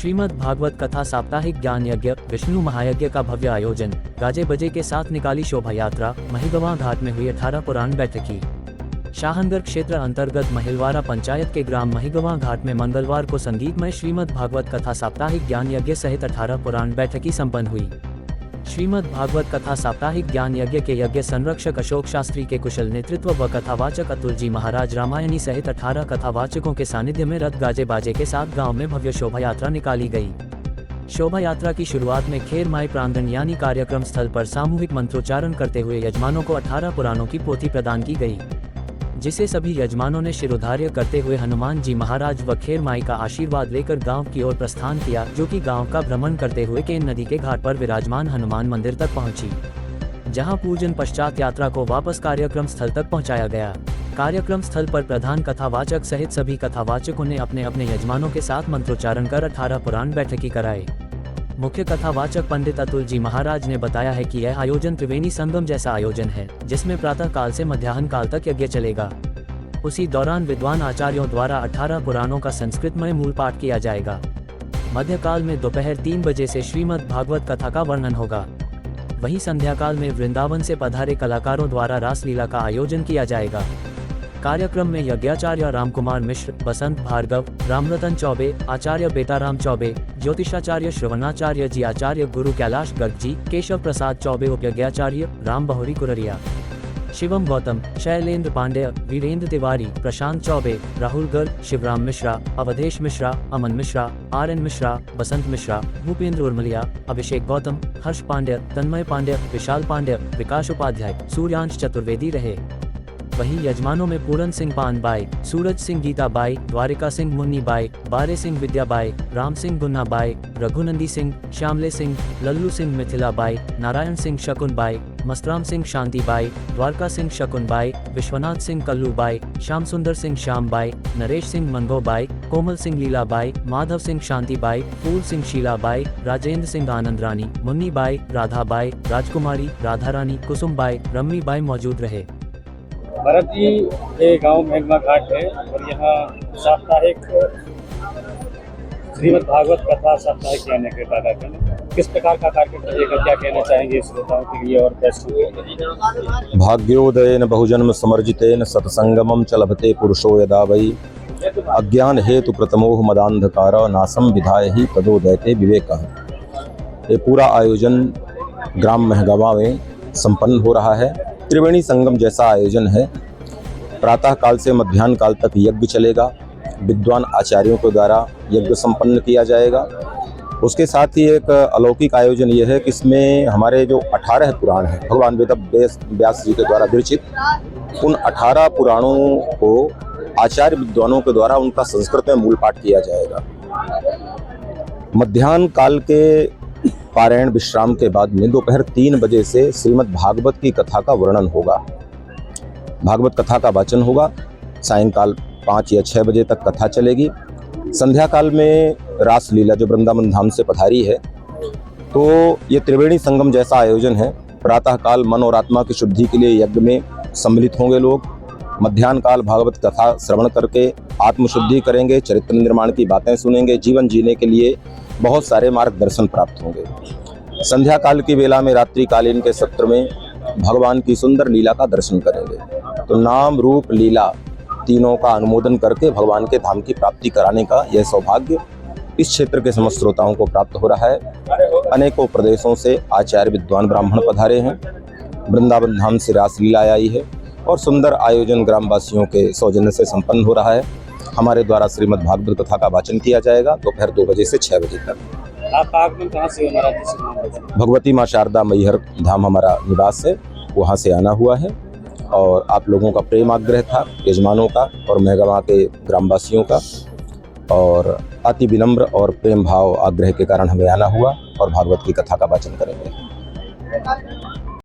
श्रीमद् भागवत कथा साप्ताहिक ज्ञान यज्ञ विष्णु महायज्ञ का भव्य आयोजन, गाजे बजे के साथ निकाली शोभा यात्रा, महिगवा घाट में हुई 18 पुराण बैठकी। शाहनगर क्षेत्र अंतर्गत महिलवाड़ा पंचायत के ग्राम महिगवा घाट में मंगलवार को संगीतमय श्रीमद् भागवत कथा साप्ताहिक ज्ञान यज्ञ सहित 18 पुराण बैठकी संपन्न हुई। श्रीमद् भागवत कथा साप्ताहिक ज्ञान यज्ञ के यज्ञ संरक्षक अशोक शास्त्री के कुशल नेतृत्व व कथावाचक अतुल जी महाराज रामायणी सहित 18 कथावाचकों के सानिध्य में रथ गाजे बाजे के साथ गांव में भव्य शोभा यात्रा निकाली गई। शोभा यात्रा की शुरुआत में खेर माई प्रांगण यानी कार्यक्रम स्थल पर सामूहिक मंत्रोच्चारण करते हुए यजमानों को 18 पुराणों की पोथी प्रदान की गई, जिसे सभी यजमानों ने शिरोधार्य करते हुए हनुमान जी महाराज व खेर माई का आशीर्वाद लेकर गांव की ओर प्रस्थान किया, जो कि गांव का भ्रमण करते हुए केन नदी के घाट पर विराजमान हनुमान मंदिर तक पहुंची, जहां पूजन पश्चात यात्रा को वापस कार्यक्रम स्थल तक पहुंचाया गया। कार्यक्रम स्थल पर प्रधान कथावाचक सहित सभी कथावाचकों ने अपने अपने यजमानों के साथ मंत्रोच्चारण कर 18 पुराण बैठकी कराए। मुख्य कथावाचक पंडित अतुल जी महाराज ने बताया है कि यह आयोजन त्रिवेणी संगम जैसा आयोजन है, जिसमें प्रातः काल से मध्याह्न काल तक यज्ञ चलेगा। उसी दौरान विद्वान आचार्यों द्वारा 18 पुराणों का संस्कृतमय मूल पाठ किया जाएगा। मध्यकाल में दोपहर 3 बजे से श्रीमद् भागवत कथा का वर्णन होगा। वहीं संध्या काल में वृंदावन से पधारे कलाकारों द्वारा रासलीला का आयोजन किया जाएगा। कार्यक्रम में यज्ञाचार्य रामकुमार मिश्र, बसंत भार्गव, रामरतन चौबे, आचार्य बेताराम चौबे, ज्योतिषाचार्य श्रवणाचार्य जी, आचार्य गुरु कैलाश गर्ग जी, केशव प्रसाद चौबे, उपयज्ञाचार्य राम बहोरी कुररिया, शिवम गौतम, शैलेंद्र पांडेय, वीरेंद्र तिवारी, प्रशांत चौबे, राहुल गर्ग, शिवराम मिश्रा, अवधेश मिश्रा, अमन मिश्रा, RN मिश्रा, बसंत मिश्रा, भूपेंद्र उर्मलिया, अभिषेक गौतम, हर्ष पांड्य, तन्मय पांड्य, विशाल पांड्य, विकास उपाध्याय, सूर्यांश चतुर्वेदी रहे। वहीं यजमानों में पूरन सिंह पान बाई, सूरज सिंह गीता बाई, द्वारिका सिंह मुन्नी बाई, बारे सिंह विद्या बाई, राम सिंह गुन्ना बाई, रघुनंदी सिंह, श्यामले सिंह, लल्लू सिंह मिथिला बाई, नारायण सिंह शकुन बाई, मस्तराम सिंह शांति बाई, द्वारका सिंह शकुन बाई, विश्वनाथ सिंह कल्लू बाई, श्याम सुंदर सिंह श्याम बाई, नरेश सिंह मनगो बाई, कोमल सिंह लीला बाई, माधव सिंह शांति बाई, फूल सिंह शीला बाई, राजेंद्र सिंह आनंद रानी, Munni Bai, Radha by, Rajkumari, Radha Rani, Kusum by, rummy by मौजूद रहे। भरत जी, ये गांव महिगवा घाट है और यहाँ साप्ताहिक श्रीमद् भागवत कथा साप्ताहिक ज्ञान यज्ञ का कार्यक्रम किस प्रकार का कार्यक्रम रहेगा, क्या कहना चाहेंगे श्रोताओं के लिए और दर्शकों? भाग्योदयेन बहुजन्म समर्जितेन सत्संगमं च लभते पुरुषो यदा वै अज्ञान हेतु प्रतमोह मदांधकार नासम विधाय ही तदोदयते विवेकः। ये पूरा आयोजन ग्राम महिगवा में संपन्न हो रहा है। त्रिवेणी संगम जैसा आयोजन है। प्रातः काल से मध्याह्न काल तक यज्ञ चलेगा। विद्वान आचार्यों के द्वारा यज्ञ संपन्न किया जाएगा। उसके साथ ही एक अलौकिक आयोजन यह है कि इसमें हमारे जो 18 पुराण हैं, भगवान वेद व्यास जी के द्वारा विरचित, उन 18 पुराणों को आचार्य विद्वानों के द्वारा उनका संस्कृत में मूल पाठ किया जाएगा। मध्याह्न काल के पारायण विश्राम के बाद में दोपहर 3 बजे से श्रीमद् भागवत की कथा का वर्णन होगा। भागवत कथा का वाचन होगा। सायंकाल 5 या 6 बजे तक कथा चलेगी। संध्या काल में रासलीला जो वृंदावन धाम से पधारी है, तो ये त्रिवेणी संगम जैसा आयोजन है। प्रातः काल मन और आत्मा की शुद्धि के लिए यज्ञ में सम्मिलित होंगे लोग। मध्याह्न काल भागवत कथा श्रवण करके आत्मशुद्धि करेंगे, चरित्र निर्माण की बातें सुनेंगे, जीवन जीने के लिए बहुत सारे मार्गदर्शन प्राप्त होंगे। संध्या काल की वेला में रात्रिकालीन के सत्र में भगवान की सुंदर लीला का दर्शन करेंगे। तो नाम रूप लीला तीनों का अनुमोदन करके भगवान के धाम की प्राप्ति कराने का यह सौभाग्य इस क्षेत्र के समस्त श्रोताओं को प्राप्त हो रहा है। अनेकों प्रदेशों से आचार्य विद्वान ब्राह्मण पधारे हैं। वृंदावन धाम से रासलीला आई है और सुंदर आयोजन ग्रामवासियों के सौजन्य से संपन्न हो रहा है। हमारे द्वारा श्रीमद् भागवत कथा का वाचन किया जाएगा दोपहर 2 बजे से 6 बजे तक। आपका आगमन कहाँ से हमारा? भगवती माँ शारदा मैहर धाम हमारा निवास है, वहाँ से आना हुआ है। और आप लोगों का प्रेम आग्रह था, यजमानों का और महिगवा के ग्रामवासियों का, और अति विनम्र और प्रेम भाव आग्रह के कारण हमें आना हुआ और भागवत की कथा का वाचन करेंगे।